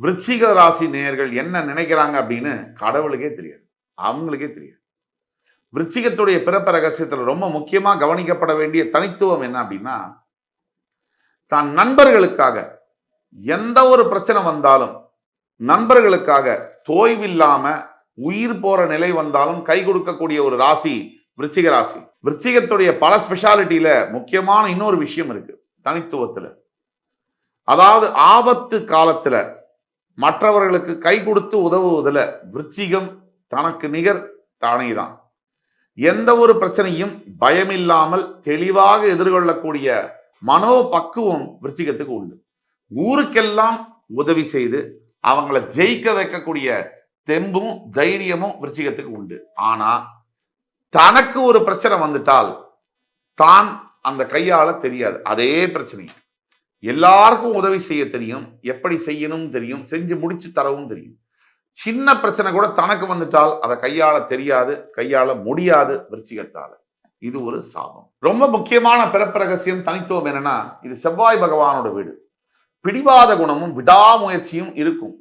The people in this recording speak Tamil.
விருச்சிக ராசி நேயர்கள் என்ன நினைக்கிறாங்க அப்படின்னு கடவுளுக்கே தெரியாது, அவங்களுக்கே தெரியாது. விருச்சிகத்துடைய பிறப்பு ரகசியத்தில் ரொம்ப முக்கியமா கவனிக்கப்பட வேண்டிய தனித்துவம் என்ன அப்படின்னா, தான் நண்பர்களுக்காக எந்த ஒரு பிரச்சனை வந்தாலும் நண்பர்களுக்காக தோய்வில்லாம உயிர் போற நிலை வந்தாலும் கை கொடுக்கக்கூடிய ஒரு ராசி விருச்சிக ராசி. விருச்சிகத்துடைய பல ஸ்பெஷாலிட்டியில முக்கியமான இன்னொரு விஷயம் இருக்கு தனித்துவத்துல. அதாவது ஆபத்து காலத்துல மற்றவர்களுக்கு கை கொடுத்து உதவுவதில் விருச்சிகம் தனக்கு நிகர் தானேதான். எந்த ஒரு பிரச்சனையும் பயமில்லாமல் தெளிவாக எதிர்கொள்ளக்கூடிய மனோபக்குவம் விருச்சிகத்துக்கு உண்டு. ஊருக்கெல்லாம் உதவி செய்து அவங்கள ஜெயிக்க வைக்கக்கூடிய தெம்பும் தைரியமும் விருச்சிகத்துக்கு உண்டு. ஆனா தனக்கு ஒரு பிரச்சனை வந்துட்டால் தான் அந்த கையால தெரியாது. அதே பிரச்சனை எல்லாருக்கும் உதவி செய்ய தெரியும், எப்படி செய்யணும் தெரியும், செஞ்சு முடிச்சு தரவும் தெரியும். சின்ன பிரச்சனை கூட தனக்கு வந்துட்டால் அதை கையாள தெரியாது, கையாள முடியாது விருச்சிகத்தால. இது ஒரு சாபம். ரொம்ப முக்கியமான பிறப்பு ரகசியம் தனித்துவம் என்னன்னா, இது செவ்வாய் பகவானோட வீடு. பிடிவாத குணமும் விடாமுயற்சியும் இருக்கும்.